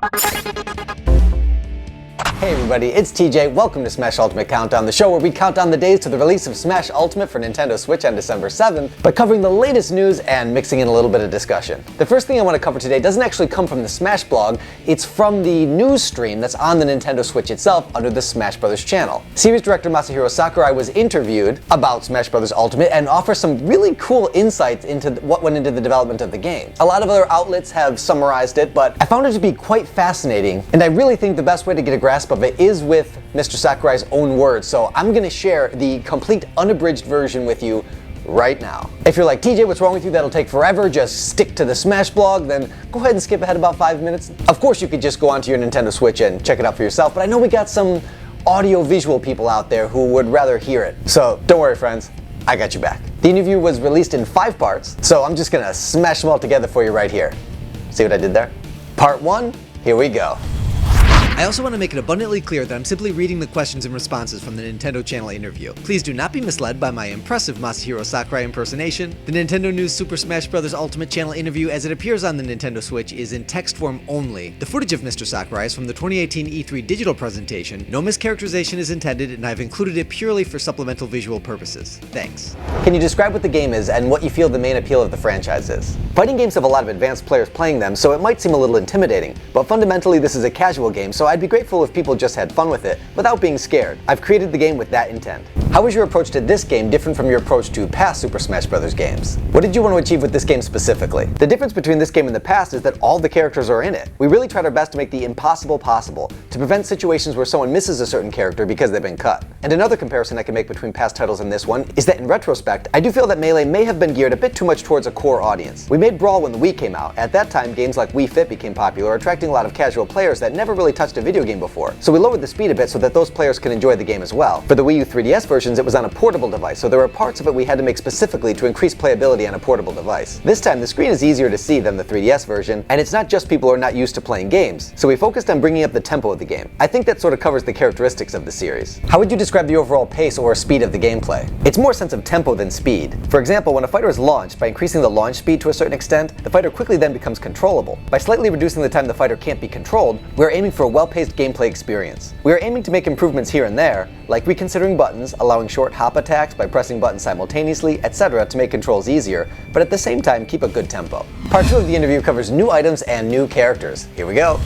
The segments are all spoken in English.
Hey everybody, it's TJ. Welcome to Smash Ultimate Countdown, the show where we count down the days to the release of Smash Ultimate for Nintendo Switch on December 7th, by covering the latest news and mixing in a little bit of discussion. The first thing I want to cover today doesn't actually come from the Smash blog, it's from the news stream that's on the Nintendo Switch itself under the Smash Bros. Channel. Series director Masahiro Sakurai was interviewed about Smash Bros. Ultimate and offers some really cool insights into what went into the development of the game. A lot of other outlets have summarized it, but I found it to be quite fascinating, and I really think the best way to get a grasp of it is with Mr. Sakurai's own words, so I'm going to share the complete unabridged version with you right now. If you're like, TJ, what's wrong with you? That'll take forever, just stick to the Smash blog, then go ahead and skip ahead about 5 minutes. Of course, you could just go onto your Nintendo Switch and check it out for yourself, but I know we got some audio-visual people out there who would rather hear it. So don't worry, friends, I got you back. The interview was released in 5 parts, so I'm just gonna smash them all together for you right here. See what I did there? Part 1, here we go. I also want to make it abundantly clear that I'm simply reading the questions and responses from the Nintendo Channel interview. Please do not be misled by my impressive Masahiro Sakurai impersonation. The Nintendo News Super Smash Bros. Ultimate Channel interview as it appears on the Nintendo Switch is in text form only. The footage of Mr. Sakurai is from the 2018 E3 digital presentation. No mischaracterization is intended, and I've included it purely for supplemental visual purposes. Thanks. Can you describe what the game is and what you feel the main appeal of the franchise is? Fighting games have a lot of advanced players playing them, so it might seem a little intimidating, but fundamentally this is a casual game, so I'd be grateful if people just had fun with it without being scared. I've created the game with that intent. How is your approach to this game different from your approach to past Super Smash Bros. Games? What did you want to achieve with this game specifically? The difference between this game and the past is that all the characters are in it. We really tried our best to make the impossible possible, to prevent situations where someone misses a certain character because they've been cut. And another comparison I can make between past titles and this one is that in retrospect, I do feel that Melee may have been geared a bit too much towards a core audience. We made Brawl when the Wii came out. At that time, games like Wii Fit became popular, attracting a lot of casual players that never really touched a video game before. So we lowered the speed a bit so that those players can enjoy the game as well. For the Wii U 3DS versions, it was on a portable device, so there were parts of it we had to make specifically to increase playability on a portable device. This time, the screen is easier to see than the 3DS version, and it's not just people who are not used to playing games, so we focused on bringing up the tempo of the game. I think that sort of covers the characteristics of the series. How would you describe the overall pace or speed of the gameplay? It's more a sense of tempo than speed. For example, when a fighter is launched, by increasing the launch speed to a certain extent, the fighter quickly then becomes controllable. By slightly reducing the time the fighter can't be controlled, we're aiming for a well-paced gameplay experience. We are aiming to make improvements here and there, like reconsidering buttons, allowing short hop attacks by pressing buttons simultaneously, etc. to make controls easier, but at the same time keep a good tempo. Part 2 of the interview covers new items and new characters. Here we go.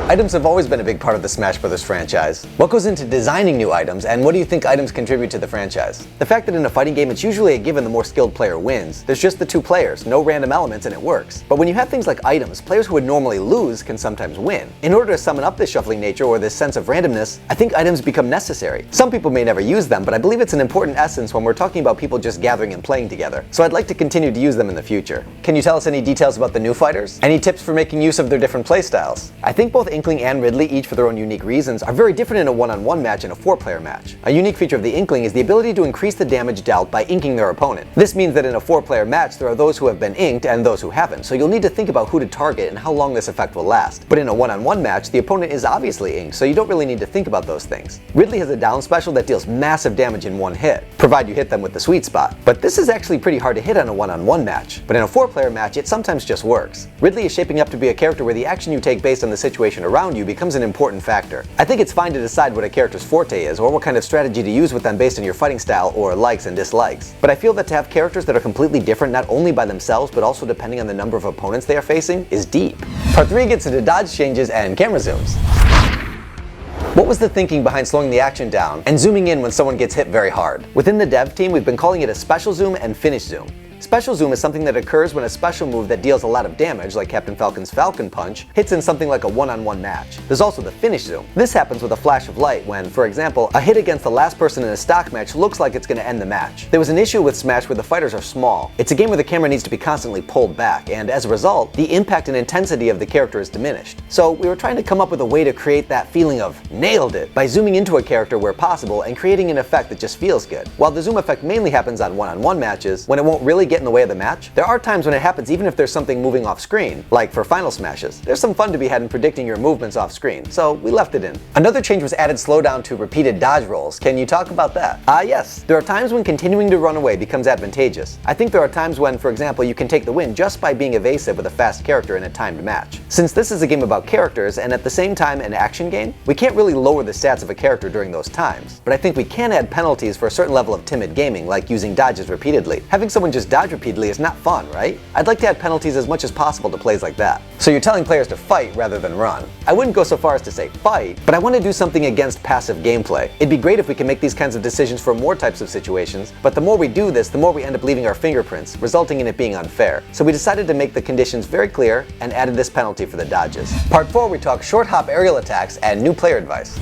Items have always been a big part of the Smash Bros. Franchise. What goes into designing new items, and what do you think items contribute to the franchise? The fact that in a fighting game it's usually a given the more skilled player wins. There's just the 2 players, no random elements, and it works. But when you have things like items, players who would normally lose can sometimes win. In order to summon up this shuffling nature or this sense of randomness, I think items become necessary. Some people may never use them, but I believe it's an important essence when we're talking about people just gathering and playing together. So I'd like to continue to use them in the future. Can you tell us any details about the new fighters? Any tips for making use of their different playstyles? I think both Inkling and Ridley, each for their own unique reasons, are very different in a one-on-one match and a 4-player match. A unique feature of the Inkling is the ability to increase the damage dealt by inking their opponent. This means that in a 4-player match there are those who have been inked and those who haven't, so you'll need to think about who to target and how long this effect will last. But in a one-on-one match, the opponent is obviously inked, so you don't really need to think about those things. Ridley has a down special that deals massive damage in one hit, provided you hit them with the sweet spot. But this is actually pretty hard to hit on a one-on-one match. But in a 4-player match, it sometimes just works. Ridley is shaping up to be a character where the action you take based on the situation around you becomes an important factor. I think it's fine to decide what a character's forte is, or what kind of strategy to use with them based on your fighting style or likes and dislikes. But I feel that to have characters that are completely different not only by themselves but also depending on the number of opponents they are facing is deep. Part 3 gets into dodge changes and camera zooms. What was the thinking behind slowing the action down and zooming in when someone gets hit very hard? Within the dev team, we've been calling it a special zoom and finish zoom. Special zoom is something that occurs when a special move that deals a lot of damage, like Captain Falcon's Falcon Punch, hits in something like a one-on-one match. There's also the finish zoom. This happens with a flash of light when, for example, a hit against the last person in a stock match looks like it's going to end the match. There was an issue with Smash where the fighters are small. It's a game where the camera needs to be constantly pulled back, and as a result, the impact and intensity of the character is diminished. So we were trying to come up with a way to create that feeling of nailed it by zooming into a character where possible and creating an effect that just feels good. While the zoom effect mainly happens on one-on-one matches, when it won't really get in the way of the match, there are times when it happens even if there's something moving off screen, like for Final Smashes. There's some fun to be had in predicting your movements off screen, so we left it in. Another change was added slowdown to repeated dodge rolls. Can you talk about that? Yes. There are times when continuing to run away becomes advantageous. I think there are times when, for example, you can take the win just by being evasive with a fast character in a timed match. Since this is a game about characters and at the same time an action game, we can't really lower the stats of a character during those times. But I think we can add penalties for a certain level of timid gaming, like using dodges repeatedly. Having someone just dodge repeatedly is not fun, right? I'd like to add penalties as much as possible to plays like that. So you're telling players to fight rather than run. I wouldn't go so far as to say fight, but I want to do something against passive gameplay. It'd be great if we can make these kinds of decisions for more types of situations, but the more we do this, the more we end up leaving our fingerprints, resulting in it being unfair. So we decided to make the conditions very clear and added this penalty for the dodges. Part 4, we talk short hop aerial attacks and new player advice.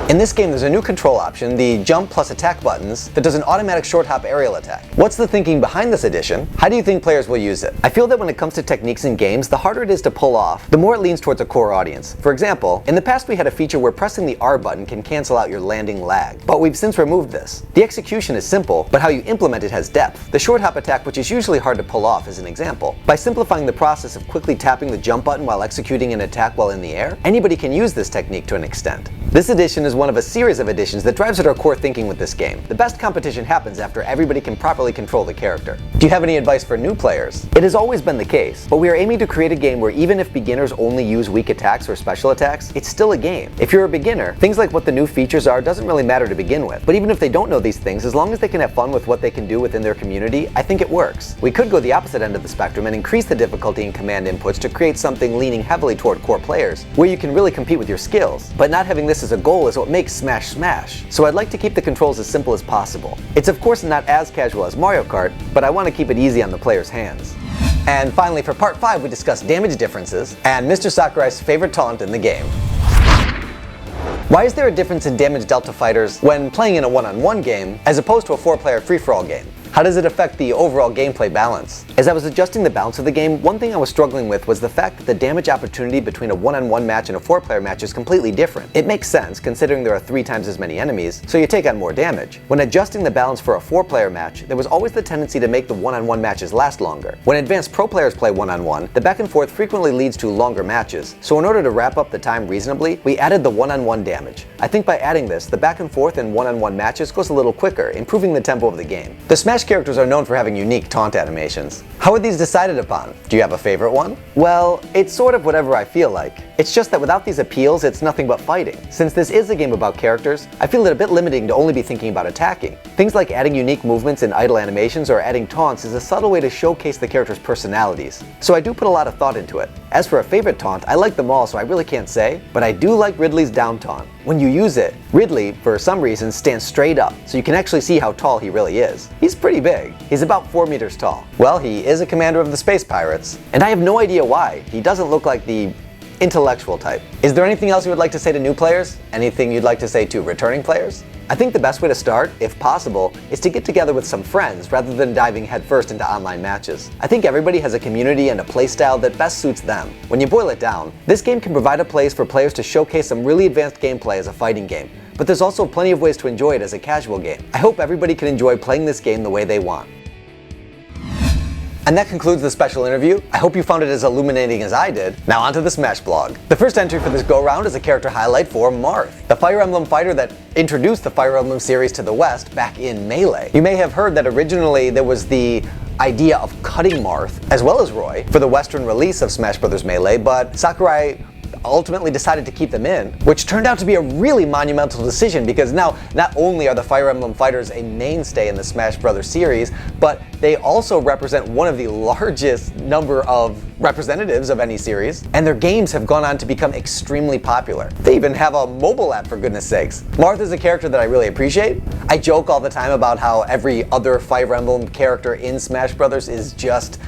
In this game, there's a new control option, the jump plus attack buttons, that does an automatic short hop aerial attack. What's the thinking behind this addition? How do you think players will use it? I feel that when it comes to techniques in games, the harder it is to pull off, the more it leans towards a core audience. For example, in the past we had a feature where pressing the R button can cancel out your landing lag, but we've since removed this. The execution is simple, but how you implement it has depth. The short hop attack, which is usually hard to pull off, is an example. By simplifying the process of quickly tapping the jump button while executing an attack while in the air, anybody can use this technique to an extent. This addition is one of a series of additions that drives at our core thinking with this game. The best competition happens after everybody can properly control the character. Do you have any advice for new players? It has always been the case, but we are aiming to create a game where even if beginners only use weak attacks or special attacks, it's still a game. If you're a beginner, things like what the new features are doesn't really matter to begin with. But even if they don't know these things, as long as they can have fun with what they can do within their community, I think it works. We could go the opposite end of the spectrum and increase the difficulty in command inputs to create something leaning heavily toward core players, where you can really compete with your skills. But not having this as a goal is what makes Smash Smash. So I'd like to keep the controls as simple as possible. It's of course not as casual as Mario Kart, but I want to keep it easy on the player's hands. And finally, for part 5, we discuss damage differences and Mr. Sakurai's favorite taunt in the game. Why is there a difference in damage dealt to fighters when playing in a one-on-one game as opposed to a 4-player free-for-all game? How does it affect the overall gameplay balance? As I was adjusting the balance of the game, one thing I was struggling with was the fact that the damage opportunity between a one-on-one match and a 4-player match is completely different. It makes sense considering there are 3 times as many enemies, so you take on more damage. When adjusting the balance for a 4-player match, there was always the tendency to make the one-on-one matches last longer. When advanced pro players play one-on-one, the back and forth frequently leads to longer matches, so in order to wrap up the time reasonably, we added the one-on-one damage. I think by adding this, the back and forth in one-on-one matches goes a little quicker, improving the tempo of the game. The Smash characters are known for having unique taunt animations. How are these decided upon? Do you have a favorite one? Well, it's sort of whatever I feel like. It's just that without these appeals, it's nothing but fighting. Since this is a game about characters, I feel it a bit limiting to only be thinking about attacking. Things like adding unique movements and idle animations or adding taunts is a subtle way to showcase the characters' personalities. So I do put a lot of thought into it. As for a favorite taunt, I like them all, so I really can't say, but I do like Ridley's down taunt. When you use it, Ridley, for some reason, stands straight up, so you can actually see how tall he really is. He's pretty big. He's about 4 meters tall. Well, he is a commander of the Space Pirates, and I have no idea why. He doesn't look like the intellectual type. Is there anything else you would like to say to new players? Anything you'd like to say to returning players? I think the best way to start, if possible, is to get together with some friends rather than diving headfirst into online matches. I think everybody has a community and a playstyle that best suits them. When you boil it down, this game can provide a place for players to showcase some really advanced gameplay as a fighting game, but there's also plenty of ways to enjoy it as a casual game. I hope everybody can enjoy playing this game the way they want. And that concludes the special interview. I hope you found it as illuminating as I did. Now onto the Smash blog. The first entry for this go-round is a character highlight for Marth, the Fire Emblem fighter that introduced the Fire Emblem series to the West back in Melee. You may have heard that originally there was the idea of cutting Marth, as well as Roy, for the Western release of Smash Bros. Melee, but Sakurai ultimately decided to keep them in, which turned out to be a really monumental decision because now not only are the Fire Emblem fighters a mainstay in the Smash Bros. Series, but they also represent one of the largest number of representatives of any series, and their games have gone on to become extremely popular. They even have a mobile app, for goodness sakes. Marth is a character that I really appreciate. I joke all the time about how every other Fire Emblem character in Smash Bros. Is just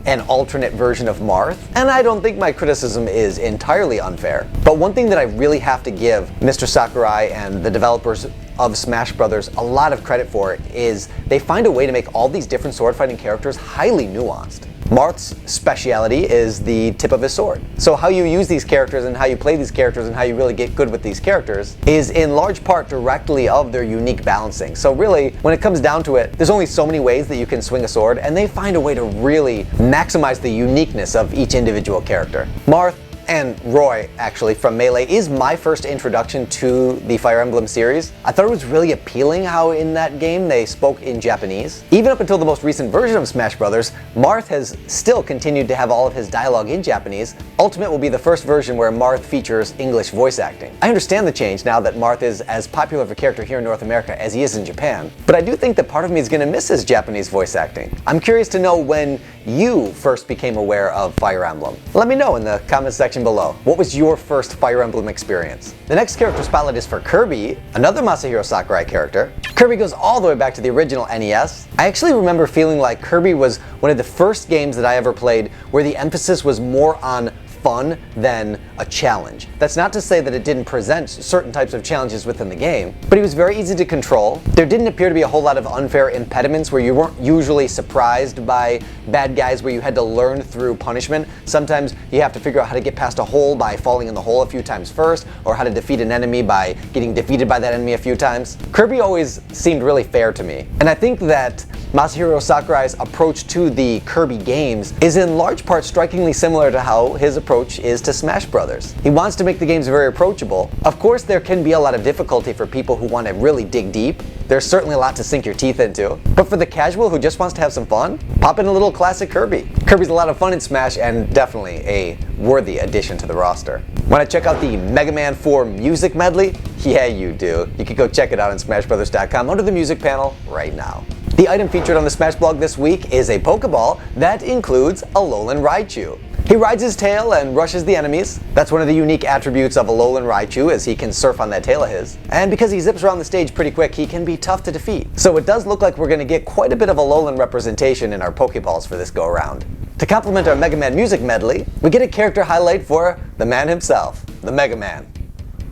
an alternate version of Marth, and I don't think my criticism is entirely unfair. But one thing that I really have to give Mr. Sakurai and the developers of Smash Bros. A lot of credit for is they find a way to make all these different sword fighting characters highly nuanced. Marth's speciality is the tip of his sword. So how you use these characters and how you play these characters and how you really get good with these characters is in large part directly of their unique balancing. So really, when it comes down to it, there's only so many ways that you can swing a sword, and they find a way to really maximize the uniqueness of each individual character. Marth and Roy, actually, from Melee, is my first introduction to the Fire Emblem series. I thought it was really appealing how in that game they spoke in Japanese. Even up until the most recent version of Smash Bros., Marth has still continued to have all of his dialogue in Japanese. Ultimate will be the first version where Marth features English voice acting. I understand the change now that Marth is as popular of a character here in North America as he is in Japan, but I do think that part of me is going to miss his Japanese voice acting. I'm curious to know when you first became aware of Fire Emblem. Let me know in the comments section below. What was your first Fire Emblem experience? The next character spotlight is for Kirby, another Masahiro Sakurai character. Kirby goes all the way back to the original NES. I actually remember feeling like Kirby was one of the first games that I ever played where the emphasis was more on fun than a challenge. That's not to say that it didn't present certain types of challenges within the game, but it was very easy to control. There didn't appear to be a whole lot of unfair impediments where you weren't usually surprised by bad guys where you had to learn through punishment. Sometimes you have to figure out how to get past a hole by falling in the hole a few times first, or how to defeat an enemy by getting defeated by that enemy a few times. Kirby always seemed really fair to me, and I think that Masahiro Sakurai's approach to the Kirby games is in large part strikingly similar to how his approach is to Smash Brothers. He wants to make the games very approachable. Of course, there can be a lot of difficulty for people who want to really dig deep. There's certainly a lot to sink your teeth into. But for the casual who just wants to have some fun, pop in a little classic Kirby. Kirby's a lot of fun in Smash and definitely a worthy addition to the roster. Want to check out the Mega Man 4 music medley? Yeah, you do. You can go check it out on SmashBrothers.com under the music panel right now. The item featured on the Smash blog this week is a Pokeball that includes Alolan Raichu. He rides his tail and rushes the enemies. That's one of the unique attributes of Alolan Raichu, is he can surf on that tail of his. And because he zips around the stage pretty quick, he can be tough to defeat. So it does look like we're going to get quite a bit of Alolan representation in our Pokeballs for this go-around. To complement our Mega Man music medley, we get a character highlight for the man himself, the Mega Man.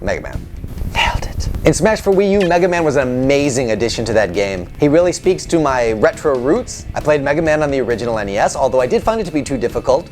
Mega Man. Nailed it. In Smash for Wii U, Mega Man was an amazing addition to that game. He really speaks to my retro roots. I played Mega Man on the original NES, although I did find it to be too difficult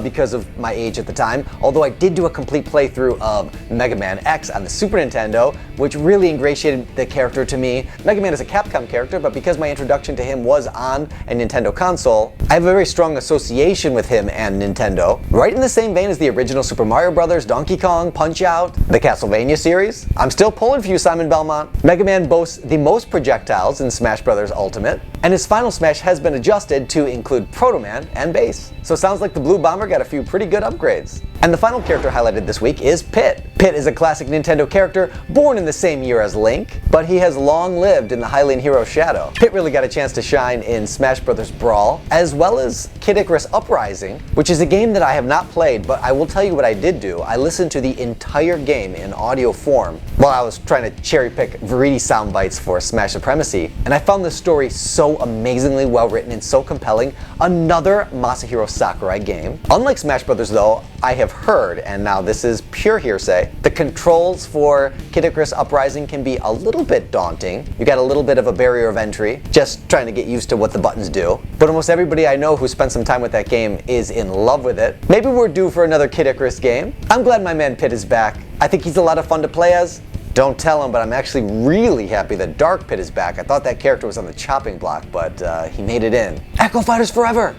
because of my age at the time, although I did do a complete playthrough of Mega Man X on the Super Nintendo, which really ingratiated the character to me. Mega Man is a Capcom character, but because my introduction to him was on a Nintendo console, I have a very strong association with him and Nintendo. Right in the same vein as the original Super Mario Bros., Donkey Kong, Punch-Out!, the Castlevania series. I'm still pulling for you, Simon Belmont. Mega Man boasts the most projectiles in Smash Bros. Ultimate, and his final Smash has been adjusted to include Proto Man and Bass. So it sounds like the Blue Bomber got a few pretty good upgrades. And the final character highlighted this week is Pit. Pit is a classic Nintendo character born in the same year as Link, but he has long lived in the Hylian hero's shadow. Pit really got a chance to shine in Smash Bros. Brawl, as well as Kid Icarus Uprising, which is a game that I have not played, but I will tell you what I did do. I listened to the entire game in audio form while I was trying to cherry pick Viridi sound bites for Smash Supremacy, and I found the story so amazingly well written and so compelling. Another Masahiro Sakurai game. Unlike Smash Bros. Though, I have heard, and now this is pure hearsay, the controls for Kid Icarus Uprising can be a little bit daunting. You got a little bit of a barrier of entry, just trying to get used to what the buttons do. But almost everybody I know who spent some time with that game is in love with it. Maybe we're due for another Kid Icarus game. I'm glad my man Pit is back. I think he's a lot of fun to play as. Don't tell him, but I'm actually really happy that Dark Pit is back. I thought that character was on the chopping block, but he made it in. Echo Fighters forever!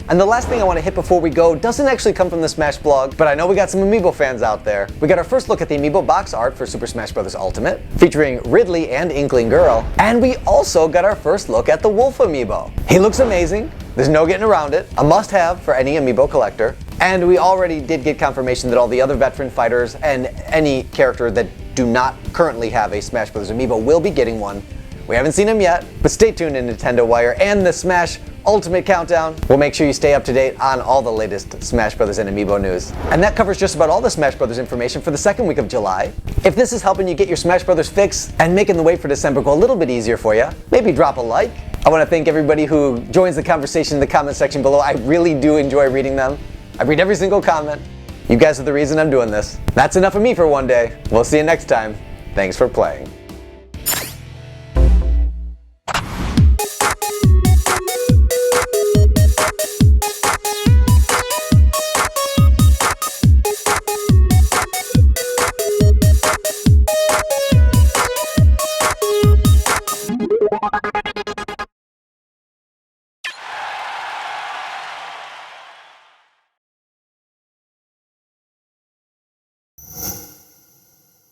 And the last thing I want to hit before we go doesn't actually come from the Smash blog, but I know we got some amiibo fans out there. We got our first look at the amiibo box art for Super Smash Bros. Ultimate, featuring Ridley and Inkling Girl, and we also got our first look at the Wolf amiibo. He looks amazing. There's no getting around it. A must-have for any amiibo collector. And we already did get confirmation that all the other veteran fighters and any character that do not currently have a Smash Bros. Amiibo will be getting one. We haven't seen him yet, but stay tuned in Nintendo Wire and the Smash Ultimate Countdown. We'll make sure you stay up to date on all the latest Smash Bros. And Amiibo news. And that covers just about all the Smash Bros. Information for the second week of July. If this is helping you get your Smash Bros. Fix and making the wait for December go a little bit easier for you, maybe drop a like. I want to thank everybody who joins the conversation in the comment section below. I really do enjoy reading them. I read every single comment. You guys are the reason I'm doing this. That's enough of me for one day. We'll see you next time. Thanks for playing.